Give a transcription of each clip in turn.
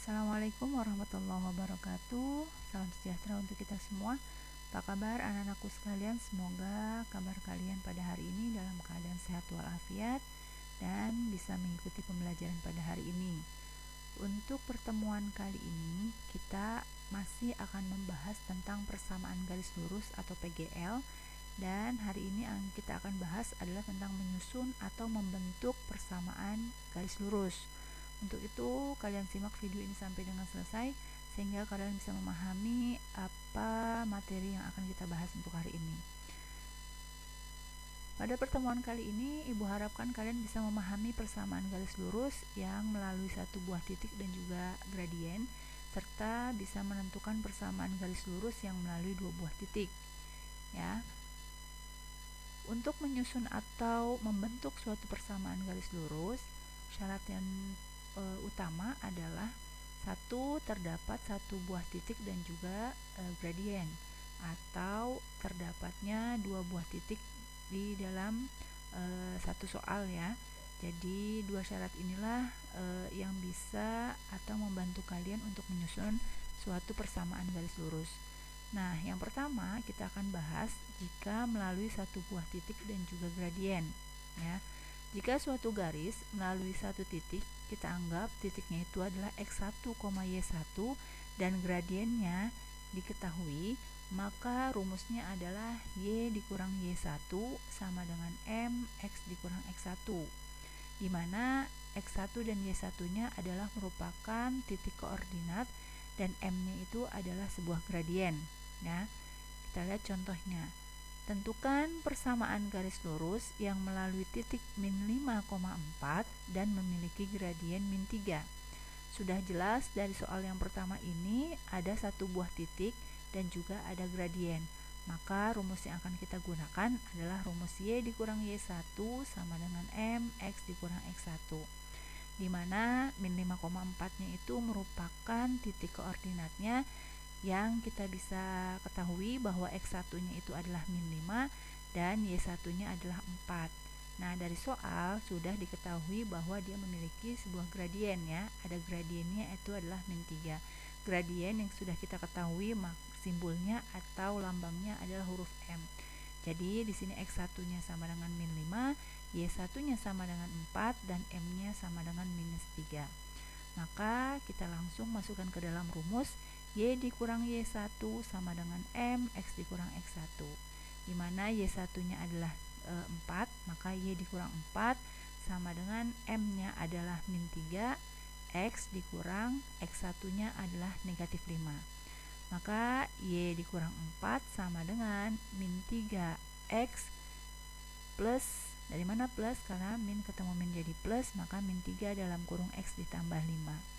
Assalamualaikum warahmatullahi wabarakatuh. Salam sejahtera untuk kita semua. Apa kabar anak-anakku sekalian? Semoga kabar kalian pada hari ini dalam keadaan sehat walafiat dan bisa mengikuti pembelajaran pada hari ini. Untuk pertemuan kali ini kita masih akan membahas tentang persamaan garis lurus atau PGL, dan hari ini yang kita akan bahas adalah tentang menyusun atau membentuk persamaan garis lurus. Untuk itu kalian simak video ini sampai dengan selesai sehingga kalian bisa memahami apa materi yang akan kita bahas untuk hari ini. Pada pertemuan kali ini, Ibu harapkan kalian bisa memahami persamaan garis lurus yang melalui satu buah titik dan juga gradien, serta bisa menentukan persamaan garis lurus yang melalui dua buah titik. Ya. Untuk menyusun atau membentuk suatu persamaan garis lurus, syarat yang utama adalah satu, terdapat satu buah titik dan juga gradien, atau terdapatnya dua buah titik di dalam satu soal ya. Jadi dua syarat inilah yang bisa atau membantu kalian untuk menyusun suatu persamaan garis lurus. Nah, yang pertama kita akan bahas jika melalui satu buah titik dan juga gradien ya. Jika suatu garis melalui satu titik, kita anggap titiknya itu adalah x1, y1 dan gradiennya diketahui, maka rumusnya adalah y dikurang y1 sama dengan m x dikurang x1, di mana x1 dan y1 nya adalah merupakan titik koordinat dan m-nya itu adalah sebuah gradien ya. Kita lihat contohnya. Tentukan persamaan garis lurus yang melalui titik min 5,4 dan memiliki gradien min 3. Sudah jelas dari soal yang pertama ini ada satu buah titik dan juga ada gradien. Maka rumus yang akan kita gunakan adalah rumus y dikurang y1 sama dengan m x dikurang x1. Di mana min 5,4 nya itu merupakan titik koordinatnya yang kita bisa ketahui bahwa x1 nya itu adalah min 5 dan y1 nya adalah 4. Nah, dari soal sudah diketahui bahwa dia memiliki sebuah gradien ya. Ada gradiennya itu adalah min 3. Gradien yang sudah kita ketahui simbolnya atau lambangnya adalah huruf M. Jadi di sini x1 nya sama dengan min 5, y1 nya sama dengan 4 dan m nya sama dengan minus 3. Maka kita langsung masukkan ke dalam rumus y dikurang y1 sama dengan m x dikurang x1, di mana y1 nya adalah 4, maka y dikurang 4 sama dengan m nya adalah min 3, x dikurang x1 nya adalah negatif 5. Maka y dikurang 4 sama dengan min 3x plus, dari mana plus? Karena min ketemu min jadi plus, maka min 3 dalam kurung x ditambah 5.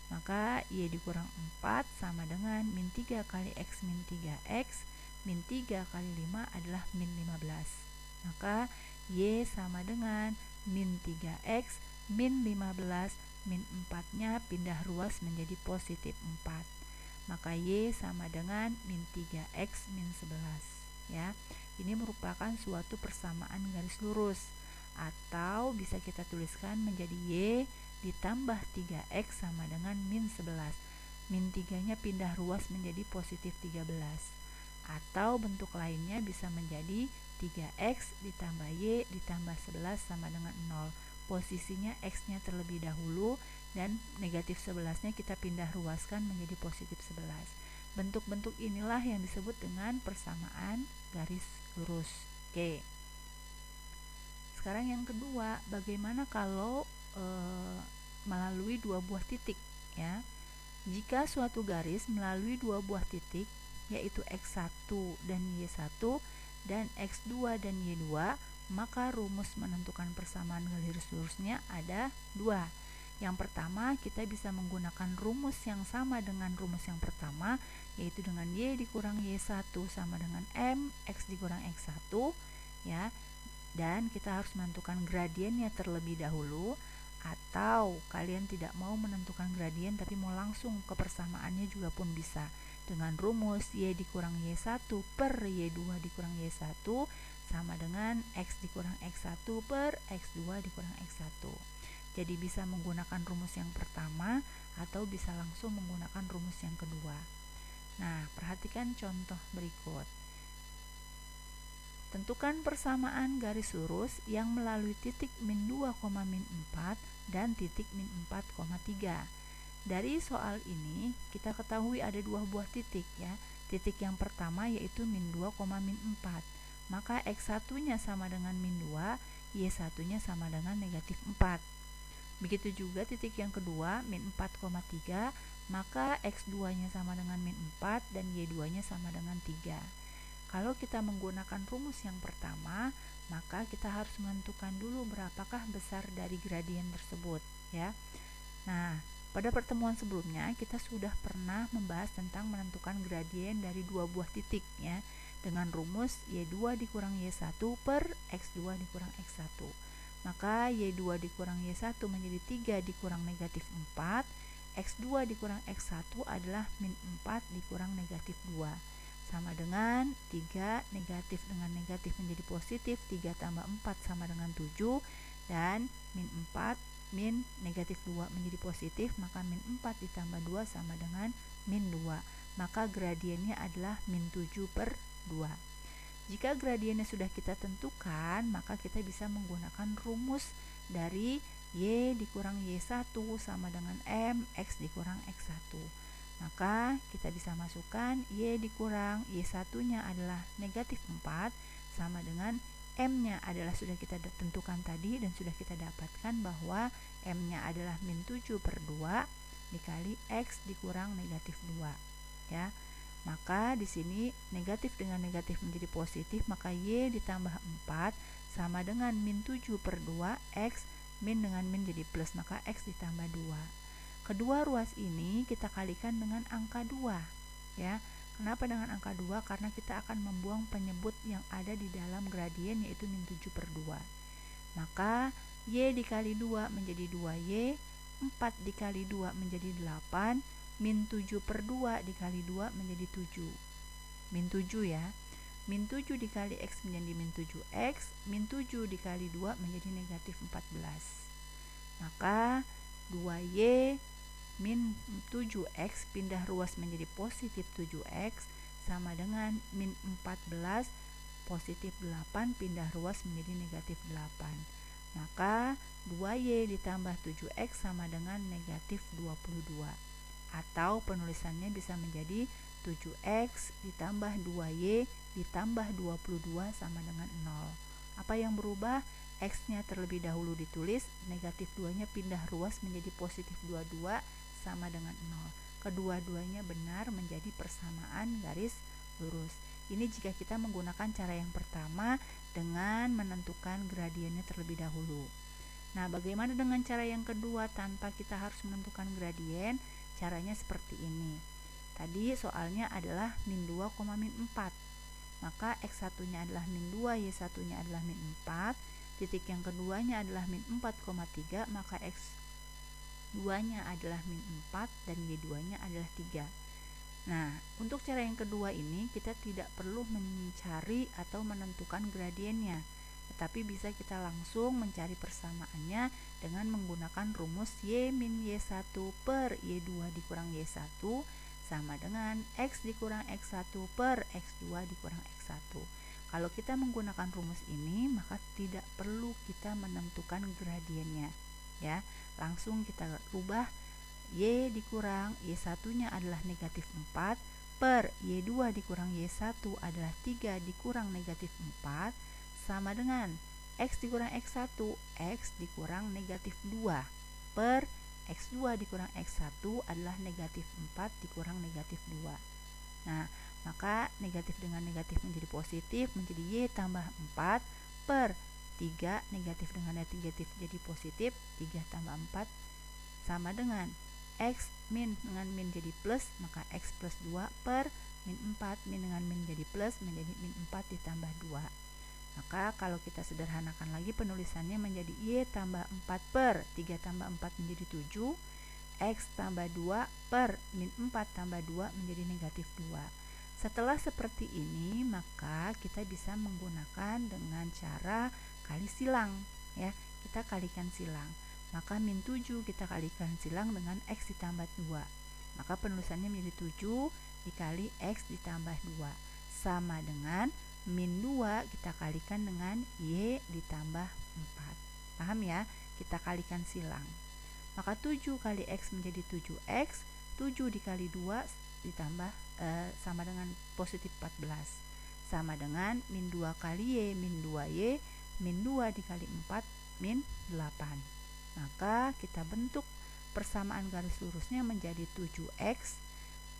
Maka y dikurang 4 sama dengan min 3 kali x min 3x, min 3 kali 5 adalah min 15. Maka y sama dengan min 3x min 15, min 4 nya pindah ruas menjadi positif 4. Maka y sama dengan min 3x min 11 ya. Ini merupakan suatu persamaan garis lurus, atau bisa kita tuliskan menjadi y ditambah 3x sama dengan min 11. Min 3 nya pindah ruas menjadi positif 13. Atau bentuk lainnya bisa menjadi 3x ditambah y ditambah 11 sama dengan 0. Posisinya x nya terlebih dahulu dan negatif 11 nya kita pindah ruaskan menjadi positif 11. Bentuk-bentuk inilah yang disebut dengan persamaan garis lurus. Oke. Sekarang yang kedua, bagaimana kalau melalui dua buah titik ya. Jika suatu garis melalui dua buah titik, yaitu x1 dan y1 dan x2 dan y2, maka rumus menentukan persamaan garis lurusnya ada dua. Yang pertama, kita bisa menggunakan rumus yang sama dengan rumus yang pertama, yaitu dengan y dikurang y1 sama dengan m x dikurang x1 ya. Dan kita harus menentukan gradiennya terlebih dahulu, atau kalian tidak mau menentukan gradien tapi mau langsung ke persamaannya juga pun bisa, dengan rumus y dikurang y1 per y2 dikurang y1 sama dengan x dikurang x1 per x2 dikurang x1. Jadi bisa menggunakan rumus yang pertama atau bisa langsung menggunakan rumus yang kedua. Nah, perhatikan contoh berikut. Tentukan persamaan garis lurus yang melalui titik min 2, min 4 dan titik min 4,3. Dari soal ini kita ketahui ada dua buah titik ya. Titik yang pertama yaitu min 2, min 4. Maka X1 nya sama dengan min 2, Y1 nya sama dengan negatif 4. Begitu juga titik yang kedua min 4,3, maka X2 nya sama dengan min 4 dan Y2 nya sama dengan 3. Kalau kita menggunakan rumus yang pertama, maka kita harus menentukan dulu berapakah besar dari gradien tersebut ya. Nah, pada pertemuan sebelumnya kita sudah pernah membahas tentang menentukan gradien dari dua buah titik ya, dengan rumus Y2 dikurang Y1 per X2 dikurang X1. Maka Y2 dikurang Y1 menjadi 3 dikurang negatif 4, X2 dikurang X1 adalah min 4 dikurang negatif 2. Sama dengan 3, negatif dengan negatif menjadi positif, 3 tambah 4 sama dengan 7, dan min 4 min negatif 2 menjadi positif, maka min 4 ditambah 2 sama dengan min 2. Maka gradiennya adalah min 7 per 2. Jika gradiennya sudah kita tentukan, maka kita bisa menggunakan rumus dari Y dikurang Y1 sama dengan M X dikurang X1. Maka kita bisa masukkan Y dikurang Y1 nya adalah negatif 4 sama dengan M nya adalah sudah kita tentukan tadi dan sudah kita dapatkan bahwa M nya adalah min 7 per 2 dikali X dikurang negatif 2 ya. Maka di sini negatif dengan negatif menjadi positif, maka Y ditambah 4 sama dengan min 7 per 2 X min dengan min jadi plus, maka X ditambah 2. Kedua ruas ini kita kalikan dengan angka 2 ya. Kenapa dengan angka 2? Karena kita akan membuang penyebut yang ada di dalam gradien yaitu min 7 per 2. Maka Y dikali 2 menjadi 2Y, 4 dikali 2 menjadi 8, min 7 per 2 dikali 2 menjadi 7. Min 7 ya. Min 7 dikali X menjadi min 7X, min 7 dikali 2 menjadi negatif 14. Maka 2Y min 7X pindah ruas menjadi positif 7X sama dengan min 14 positif 8 pindah ruas menjadi negatif 8. Maka 2Y ditambah 7X sama dengan negatif 22. Atau penulisannya bisa menjadi 7X ditambah 2Y ditambah 22 sama dengan 0. Apa yang berubah? X-nya terlebih dahulu ditulis, negatif 2-nya pindah ruas menjadi positif 22 sama dengan 0. Kedua-duanya benar menjadi persamaan garis lurus. Ini jika kita menggunakan cara yang pertama dengan menentukan gradiennya terlebih dahulu. Nah, bagaimana dengan cara yang kedua tanpa kita harus menentukan gradien? Caranya seperti ini. Tadi soalnya adalah min 2, min 4. Maka X1 nya adalah min 2, Y1 nya adalah min 4. Titik yang keduanya adalah min 4,3, maka X2 nya adalah min 4 dan Y2 nya adalah 3. Nah, untuk cara yang kedua ini kita tidak perlu mencari atau menentukan gradiennya, tetapi bisa kita langsung mencari persamaannya dengan menggunakan rumus Y min Y1 per Y2 dikurang Y1 sama dengan X dikurang X1 per X2 dikurang X1. Kalau kita menggunakan rumus ini, maka tidak perlu kita menentukan gradiennya ya. Langsung kita rubah Y dikurang Y1 nya adalah negatif 4 per Y2 dikurang Y1 adalah 3 dikurang negatif 4 sama dengan X dikurang X1, X dikurang negatif 2 per X2 dikurang X1 adalah negatif 4 dikurang negatif 2. Nah, maka negatif dengan negatif menjadi positif, menjadi Y tambah 4 per 3, negatif dengan negatif jadi positif, 3 tambah 4 sama dengan X min dengan min jadi plus, maka X plus 2 per min 4, min dengan min jadi plus, menjadi min 4 ditambah 2. Maka kalau kita sederhanakan lagi penulisannya menjadi Y tambah 4 per 3 tambah 4 menjadi 7, X tambah 2 per min 4 tambah 2 menjadi negatif 2. Setelah seperti ini, maka kita bisa menggunakan dengan cara kali silang ya. Kita kalikan silang. maka min 7 kita kalikan silang dengan X ditambah 2. Maka penulisannya menjadi 7 dikali X ditambah 2 sama dengan min 2 kita kalikan dengan Y ditambah 4. Paham ya? Kita kalikan silang. Maka 7 kali X menjadi 7X, 7 dikali 2 ditambah sama dengan positif 14. Sama dengan min 2 kali Y, min 2Y, min 2 dikali 4, min 8. Maka kita bentuk persamaan garis lurusnya menjadi 7X,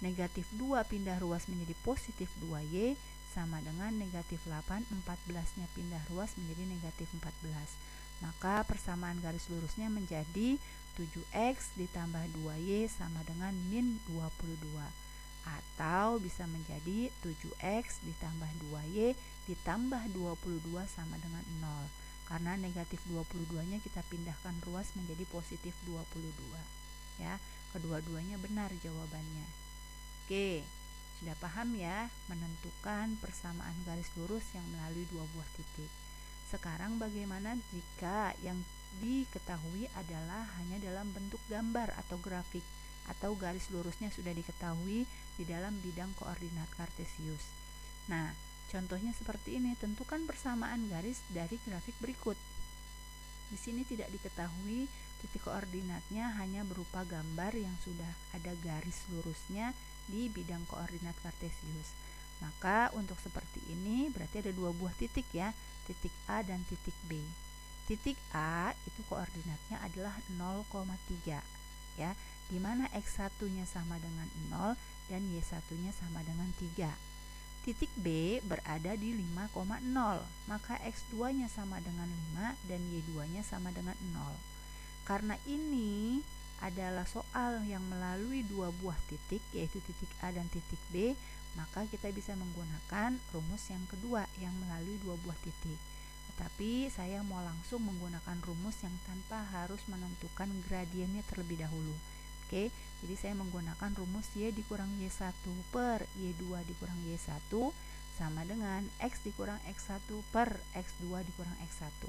negatif 2 pindah ruas menjadi positif 2Y, sama dengan negatif 8, 14-nya pindah ruas menjadi negatif 14. Maka persamaan garis lurusnya menjadi 7X ditambah 2Y sama dengan min 22. Atau bisa menjadi 7X ditambah 2Y ditambah 22 sama dengan 0. Karena negatif 22-nya kita pindahkan ruas menjadi positif 22. Ya, kedua-duanya benar jawabannya. Oke, sudah paham ya menentukan persamaan garis lurus yang melalui dua buah titik. Sekarang bagaimana jika yang diketahui adalah hanya dalam bentuk gambar atau grafik, atau garis lurusnya sudah diketahui di dalam bidang koordinat kartesius. Nah, contohnya seperti ini. Tentukan persamaan garis dari grafik berikut. Di sini tidak diketahui titik koordinatnya, hanya berupa gambar yang sudah ada garis lurusnya di bidang koordinat kartesius. Maka untuk seperti ini berarti ada dua buah titik ya, titik A dan titik B. Titik A itu koordinatnya adalah 0,3 ya, di mana X1-nya sama dengan 0 dan Y1-nya sama dengan 3. Titik B berada di 5,0, maka X2-nya sama dengan 5 dan Y2-nya sama dengan 0. Karena ini adalah soal yang melalui dua buah titik, yaitu titik A dan titik B, maka kita bisa menggunakan rumus yang kedua yang melalui dua buah titik. Tetapi saya mau langsung menggunakan rumus yang tanpa harus menentukan gradiennya terlebih dahulu. Oke, jadi saya menggunakan rumus Y dikurang Y1 per Y2 dikurang Y1 sama dengan X dikurang X1 per X2 dikurang X1.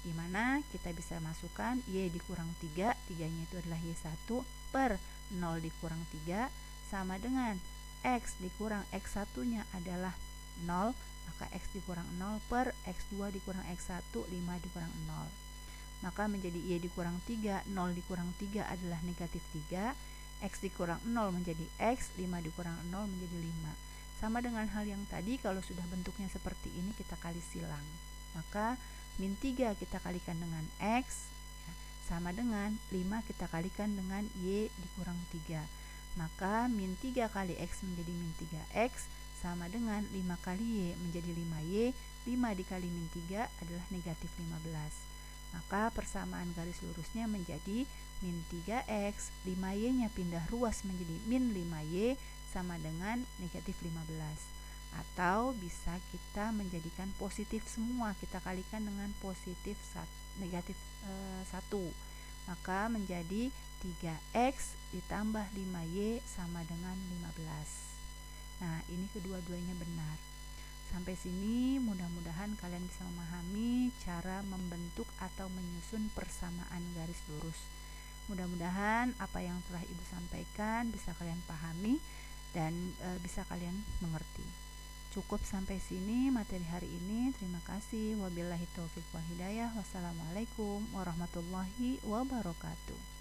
Dimana kita bisa masukkan Y dikurang 3, 3-nya itu adalah Y1 per 0 dikurang 3 sama dengan X dikurang X1-nya adalah 0, maka X dikurang 0 per X2 dikurang X1, 5 dikurang 0. Maka menjadi Y dikurang 3, 0 dikurang 3 adalah negatif 3, X dikurang 0 menjadi X, 5 dikurang 0 menjadi 5. Sama dengan hal yang tadi, kalau sudah bentuknya seperti ini kita kali silang. Maka min 3 kita kalikan dengan X ya, sama dengan 5 kita kalikan dengan Y dikurang 3. Maka min 3 kali X menjadi min 3X sama dengan 5 kali Y menjadi 5Y. 5 dikali min 3 adalah negatif 15. Maka persamaan garis lurusnya menjadi min 3X, 5Y-nya pindah ruas menjadi min 5Y sama dengan negatif 15. Atau bisa kita menjadikan positif semua, kita kalikan dengan positif negatif 1, maka menjadi 3X ditambah 5Y sama dengan 15. Nah, ini kedua-duanya benar. Sampai sini mudah-mudahan kalian bisa memahami cara membentuk atau menyusun persamaan garis lurus. Mudah-mudahan apa yang telah Ibu sampaikan bisa kalian pahami dan bisa kalian mengerti. Cukup sampai sini materi hari ini. Terima kasih. Wabillahi taufiq wal hidayah. Wassalamualaikum warahmatullahi wabarakatuh.